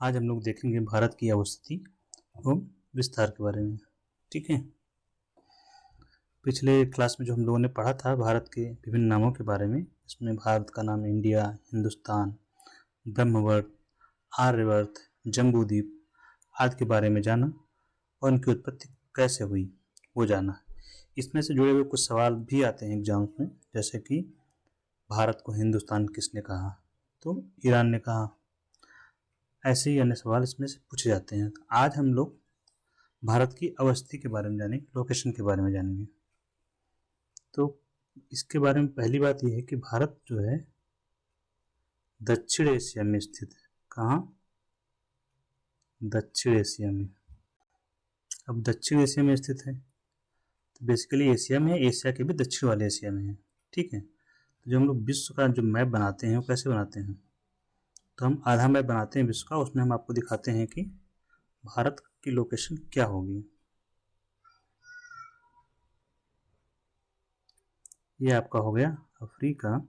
आज हम लोग देखेंगे भारत की अवस्थिति एवं विस्तार के बारे में। ठीक है, पिछले क्लास में जो हम लोगों ने पढ़ा था भारत के विभिन्न नामों के बारे में, इसमें भारत का नाम इंडिया, हिंदुस्तान, ब्रह्मवर्त, आर्यवर्त, जम्बूद्वीप आदि के बारे में जाना और उनकी उत्पत्ति कैसे हुई वो जाना। इसमें से जुड़े हुए कुछ सवाल भी आते हैं एग्जाम्स में, जैसे कि भारत को हिंदुस्तान किसने कहा, तो ईरान ने कहा। ऐसे ही अन्य सवाल इसमें से पूछे जाते हैं। तो आज हम लोग भारत की अवस्थिति के बारे में जानेंगे, लोकेशन के बारे में जानेंगे। तो इसके बारे में पहली बात यह है कि भारत जो है दक्षिण एशिया में स्थित है। कहाँ? दक्षिण एशिया में। अब दक्षिण एशिया में स्थित है तो बेसिकली एशिया में है, एशिया के भी दक्षिण वाले एशिया में है। ठीक है, तो जो हम लोग विश्व का जो मैप बनाते हैं वो कैसे बनाते हैं, तो हम आधा मैप बनाते हैं विश्व का, उसमें हम आपको दिखाते हैं कि भारत की लोकेशन क्या होगी। ये आपका हो गया अफ्रीका,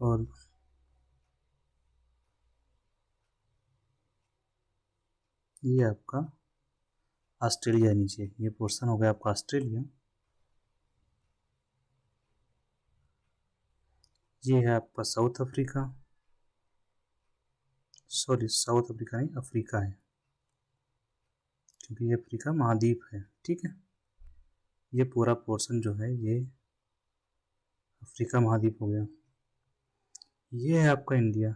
और ये आपका ऑस्ट्रेलिया नीचे, ये पोर्शन हो गया आपका ऑस्ट्रेलिया। ये है आपका south Africa, sorry south Africa नहीं, अफ्रीका है, क्योंकि ये अफ्रीका महाद्वीप है। ठीक है, ये पूरा पोर्शन जो है ये अफ्रीका महाद्वीप हो गया। ये है आपका इंडिया,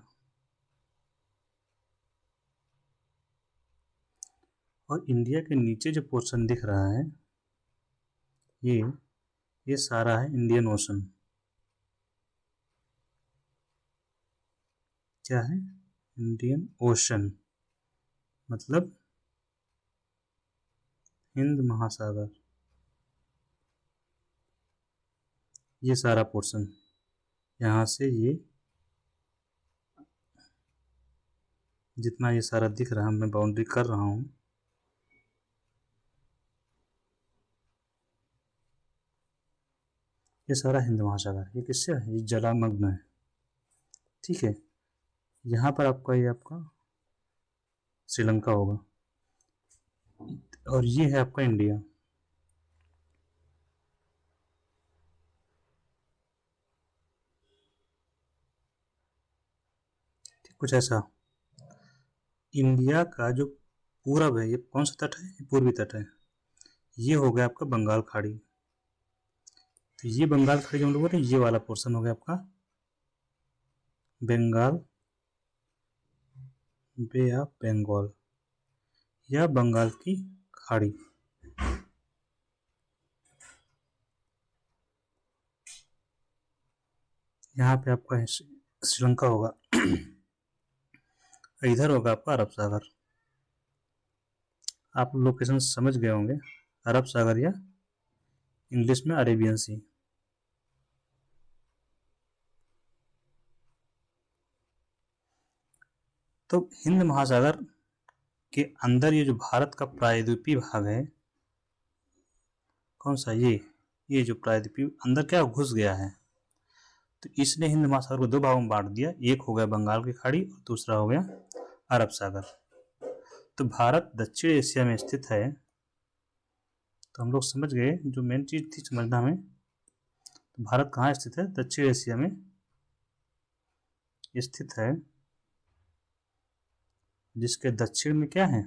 और इंडिया के नीचे जो पोर्शन दिख रहा है ये सारा है इंडियन ओशन। क्या है? इंडियन ओशन, मतलब हिंद महासागर। ये सारा पोर्शन यहाँ से ये जितना ये सारा दिख रहा है, मैं बाउंड्री कर रहा हूँ, ये सारा हिंद महासागर। ये किससे है? ये जलामग्न है। ठीक है, यहाँ पर आपका ये आपका श्रीलंका होगा, और ये है आपका इंडिया। ठीक, कुछ ऐसा। इंडिया का जो पूरब है, ये कौन सा तट है? ये पूर्वी तट है। ये हो गया आपका बंगाल खाड़ी। तो ये बंगाल खाड़ी जो हम लोग बोल रहे हैं, ये वाला पोर्शन हो गया आपका बंगाल, बे ऑफ बंगाल या बंगाल की खाड़ी। यहाँ पे आपका श्रीलंका होगा, इधर होगा आपका अरब सागर। आप लोकेशन समझ गए होंगे, अरब सागर या इंग्लिश में अरेबियन सी। तो हिंद महासागर के अंदर ये जो भारत का प्रायद्वीपीय भाग है, कौन सा? ये जो प्रायद्वीपीय अंदर क्या घुस गया है, तो इसने हिंद महासागर को दो भागों में बांट दिया। एक हो गया बंगाल की खाड़ी और दूसरा हो गया अरब सागर। तो भारत दक्षिण एशिया में स्थित है। तो हम लोग समझ गए, जो मेन चीज थी समझना हमें, तो भारत कहाँ स्थित है? दक्षिण एशिया में स्थित है, जिसके दक्षिण में क्या है?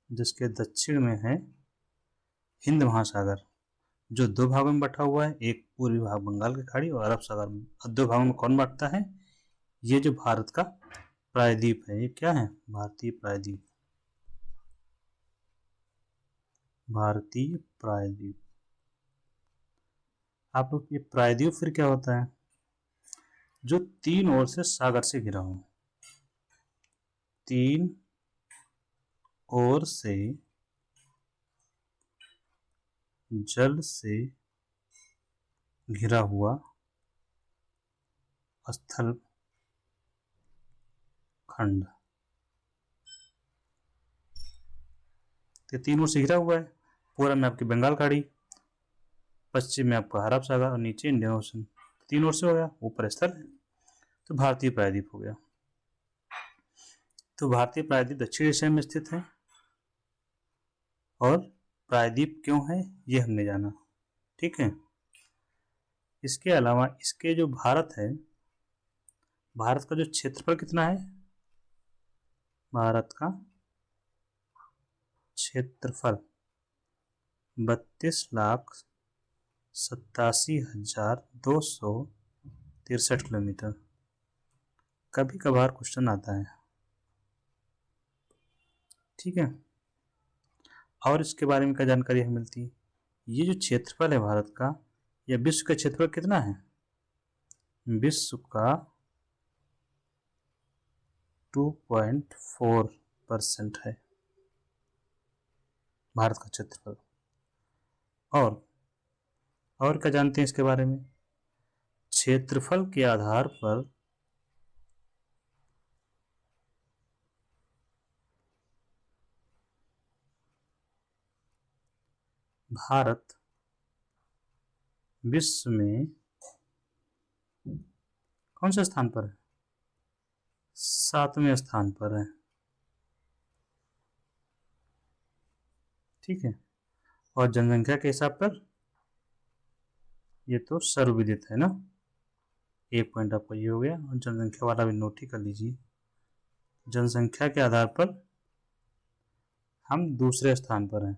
जिसके दक्षिण में है हिंद महासागर, जो दो भागों में बटा हुआ है। एक पूर्वी भाग बंगाल की खाड़ी और अरब सागर में। दो भागों में कौन बांटता है? ये जो भारत का प्रायद्वीप है, ये क्या है? भारतीय प्रायद्वीप। भारतीय प्रायद्वीप। आप लोग ये प्रायद्वीप फिर क्या होता है? जो तीन ओर से सागर से घिरा हो, तीन ओर से जल से घिरा हुआ स्थल खंड। तो 3 ओर से घिरा हुआ है। पूर्व में आपकी बंगाल खाड़ी, पश्चिम में आपका अरब सागर और नीचे इंडियन ओशन। 3 ओर से हो गया। ऊपर स्थल है तो भारतीय प्रायद्वीप हो गया। तो भारतीय प्रायद्वीप दक्षिण एशिया में स्थित है। और प्रायद्वीप क्यों है ये हमने जाना। ठीक है। इसके अलावा इसके जो भारत है, भारत का जो क्षेत्रफल कितना है, भारत का क्षेत्रफल 32,87,263 किलोमीटर। कभी कभार क्वेश्चन आता है। ठीक है। और इसके बारे में क्या जानकारी हमें मिलती है, ये जो क्षेत्रफल है भारत का, यह विश्व का क्षेत्रफल कितना है, विश्व का 2.4% है भारत का क्षेत्रफल। और क्या जानते हैं इसके बारे में, क्षेत्रफल के आधार पर भारत विश्व में कौन से स्थान पर है, 7वें स्थान पर है। ठीक है। और जनसंख्या के हिसाब पर ये तो सर्वविदित है ना। एक पॉइंट आपका ये हो गया। और जनसंख्या वाला भी नोट ही कर लीजिए। जनसंख्या के आधार पर हम दूसरे स्थान पर हैं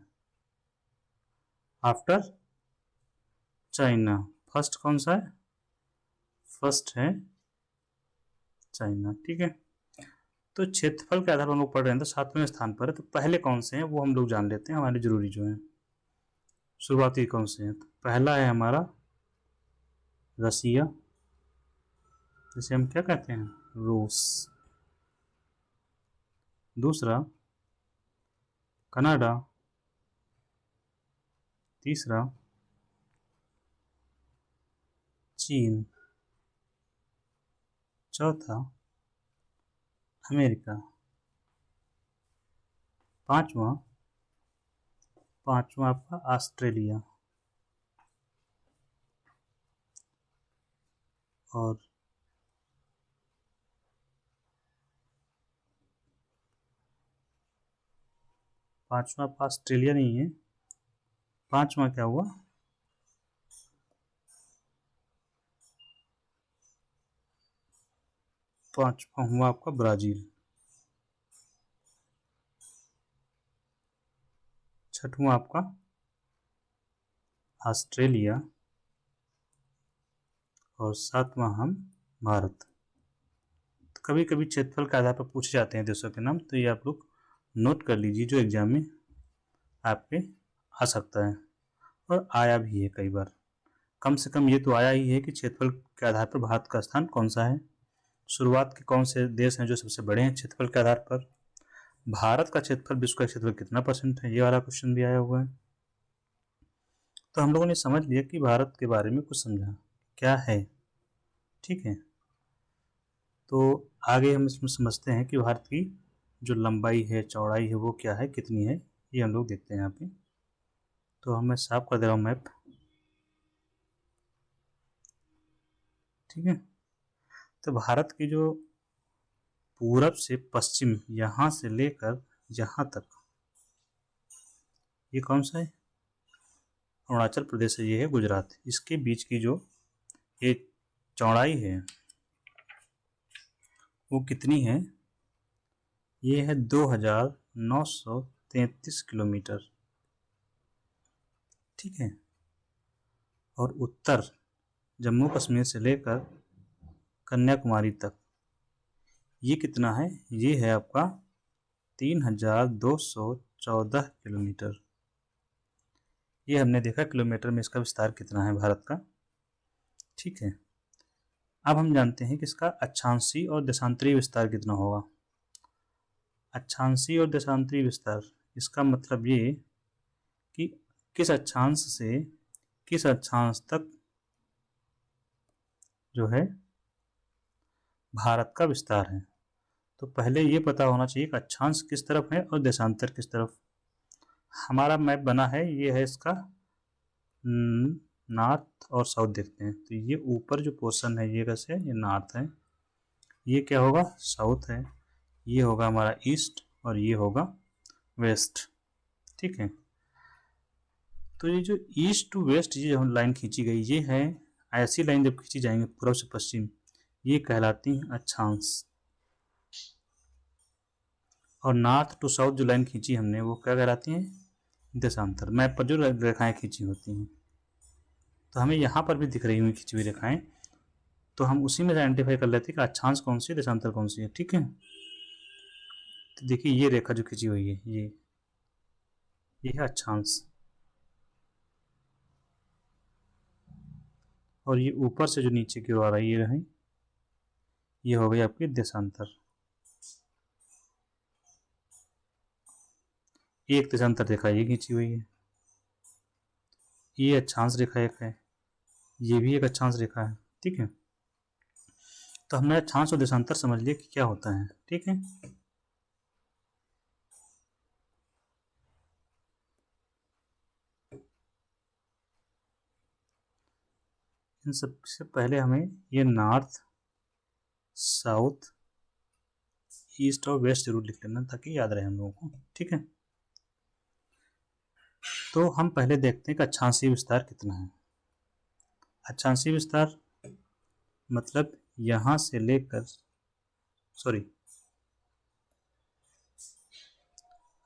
आफ्टर चाइना। फर्स्ट कौन सा है, फर्स्ट है चाइना। ठीक है। तो क्षेत्रफल के आधार पर हम लोग पढ़ रहे हैं तो 7वें स्थान पर है। तो पहले कौन से हैं वो हम लोग जान लेते हैं, हमारे जरूरी जो हैं। शुरुआती कौन से हैं, तो पहला है हमारा रसिया, जिसे हम क्या कहते हैं, रूस। दूसरा कनाडा। तीसरा चीन। चौथा अमेरिका। पांचवा आपका ऑस्ट्रेलिया। और पांचवा आपका ऑस्ट्रेलिया नहीं है, पांचवा क्या हुआ, पांचवा हुआ आपका ब्राजील। छठवां आपका ऑस्ट्रेलिया। और सातवां हम भारत। तो कभी कभी क्षेत्रफल के आधार पर पूछे जाते हैं देशों के नाम, तो ये आप लोग नोट कर लीजिए, जो एग्जाम में आपके आ सकता है और आया भी है कई बार। कम से कम ये तो आया ही है कि क्षेत्रफल के आधार पर भारत का स्थान कौन सा है, शुरुआत के कौन से देश हैं जो सबसे बड़े हैं क्षेत्रफल के आधार पर, भारत का क्षेत्रफल विश्व का क्षेत्रफल कितना % है, ये वाला क्वेश्चन भी आया हुआ है। तो हम लोगों ने समझ लिया कि भारत के बारे में कुछ समझा क्या है। ठीक है। तो आगे हम इसमें समझते हैं कि भारत की जो लंबाई है, चौड़ाई है, वो क्या है, कितनी है, ये हम लोग देखते हैं यहाँ पे। तो हम मैं साफ कर दे रहा हूँ मैप। ठीक है। तो भारत की जो पूरब से पश्चिम, यहाँ से लेकर यहाँ तक, ये कौन सा है, अरुणाचल प्रदेश है, ये है गुजरात। इसके बीच की जो ये चौड़ाई है वो कितनी है, ये है 2,933 किलोमीटर। ठीक है। और उत्तर जम्मू कश्मीर से लेकर कन्याकुमारी तक ये कितना है, ये है आपका 3,214 किलोमीटर। ये हमने देखा किलोमीटर में इसका विस्तार कितना है भारत का। ठीक है। अब हम जानते हैं कि इसका अक्षांशीय और देशांतरीय विस्तार कितना होगा। अक्षांशीय और देशांतरीय विस्तार, इसका मतलब ये कि किस अक्षांश से किस अक्षांश तक जो है भारत का विस्तार है। तो पहले ये पता होना चाहिए कि अक्षांश किस तरफ है और देशांतर किस तरफ। हमारा मैप बना है, ये है इसका नॉर्थ और साउथ। देखते हैं तो ये ऊपर जो पोर्शन है ये कैसे है, ये नॉर्थ है, ये क्या होगा साउथ है, ये होगा हमारा ईस्ट और ये होगा वेस्ट। ठीक है, तो ये जो ईस्ट टू वेस्ट ये जो लाइन खींची गई ये है, ऐसी लाइन जब खींची जाएंगे पूर्व से पश्चिम, ये कहलाती है अक्षांश। और नॉर्थ टू साउथ जो लाइन खींची हमने वो क्या कहलाती है, देशांतर। मैप पर जो रेखाएं खींची होती हैं, तो हमें यहाँ पर भी दिख रही हुई खींची हुई रेखाएं, तो हम उसी में आइडेंटिफाई कर लेते हैं कि अक्षांश कौन सी है, देशांतर कौन सी है। ठीक है, तो देखिए ये रेखा जो खींची हुई है ये है अक्षांश, और ये ऊपर से जो नीचे की ओर आ रही है ये हो गई आपकी देशांतर। एक देशांतर रेखा ये खींची हुई है, ये अक्षांश रेखा एक है, ये भी एक अक्षांश रेखा है। ठीक है, तो हमने अक्षांश और देशांतर समझ लिया कि क्या होता है। ठीक है, इन सबसे पहले हमें ये नॉर्थ साउथ ईस्ट और वेस्ट जरूर लिख लेना ताकि याद रहे हम लोगों को। ठीक है, तो हम पहले देखते हैं कि अक्षांशीय विस्तार कितना है। अक्षांशीय विस्तार मतलब यहां से लेकर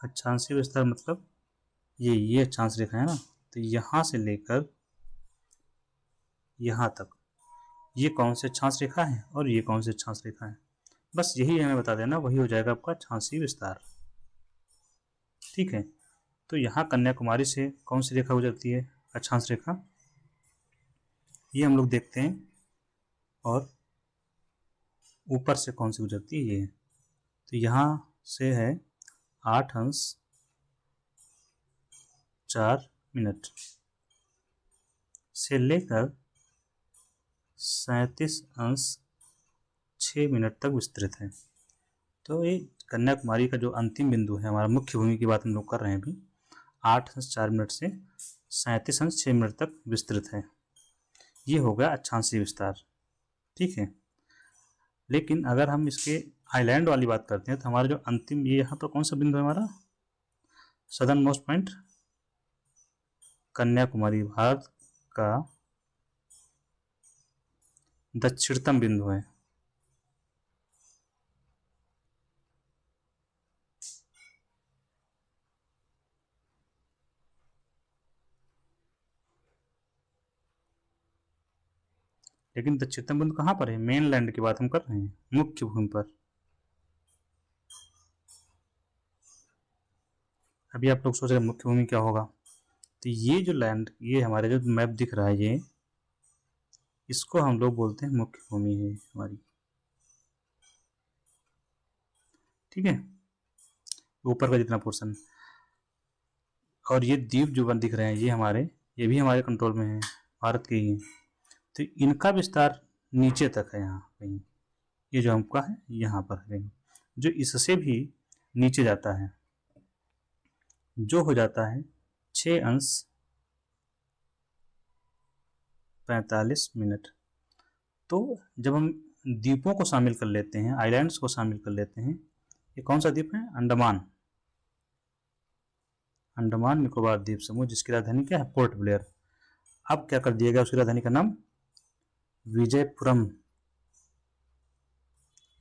अक्षांशीय विस्तार मतलब ये अक्षांश रेखा है ना, तो यहां से लेकर यहां तक ये कौन से अक्षांश रेखा है और ये कौन से अक्षांश रेखा है, बस यही हमें बता देना, वही हो जाएगा आपका अक्षांशीय विस्तार। ठीक है, तो यहाँ कन्याकुमारी से कौन सी रेखा गुजरती है, अक्षांश रेखा, ये हम लोग देखते हैं, और ऊपर से कौन सी गुजरती है ये, तो यहाँ से है 8 अंश 4 मिनट से लेकर 37 अंश 6 मिनट तक विस्तृत है। तो ये कन्याकुमारी का जो अंतिम बिंदु है, हमारा मुख्य भूमि की बात हम लोग कर रहे हैं अभी, 8 अंश 4 मिनट से 37 अंश 6 मिनट तक विस्तृत है। ये हो गया अक्षांशीय विस्तार। ठीक है, लेकिन अगर हम इसके आइलैंड वाली बात करते हैं तो हमारा जो अंतिम, ये यहाँ पर कौन सा बिंदु है हमारा, southern most point Kanyakumari Bharat का दक्षिणतम बिंदु है। लेकिन दक्षिणतम बिंदु कहाँ पर है, मेन लैंड की बात हम कर रहे हैं, मुख्य भूमि पर। अभी आप लोग सोच रहे हैं मुख्य भूमि क्या होगा, तो ये जो लैंड, ये हमारे जो मैप दिख रहा है ये, इसको हम लोग बोलते हैं मुख्य भूमि है हमारी। ठीक है, ऊपर का जितना पोर्शन, और ये द्वीप जो दिख रहे हैं ये हमारे, ये भी हमारे कंट्रोल में है, भारत के ही हैं। तो इनका विस्तार नीचे तक है, यहाँ कहीं, ये जो हमका है यहाँ पर है, जो इससे भी नीचे जाता है, जो हो जाता है 6 अंश 45 मिनट। तो जब हम द्वीपों को शामिल कर लेते हैं, आइलैंड्स को शामिल कर लेते हैं, ये कौन सा द्वीप है, अंडमान निकोबार द्वीप समूह, जिसकी राजधानी क्या है, पोर्ट ब्लेयर। अब क्या कर दिया गया, उसकी राजधानी का नाम विजयपुरम,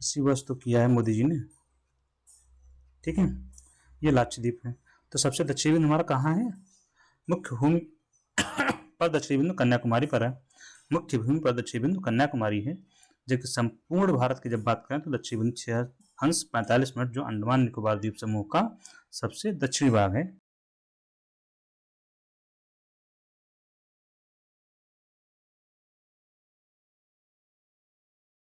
इसी वर्ष तो किया है मोदी जी ने। ठीक है, ये लाक्षद्वीप है। तो सबसे दक्षिणी बिंदु हमारा कहाँ है, मुख्य भूमि पर दक्षिणी बिंदु कन्याकुमारी पर है, मुख्य भूमि पर दक्षिणी बिंदु कन्याकुमारी है। जबकि संपूर्ण भारत की जब बात करें तो दक्षिणी बिंदु 6 अंश 45 मिनट, जो अंडमान निकोबार द्वीप समूह का सबसे दक्षिणी भाग है,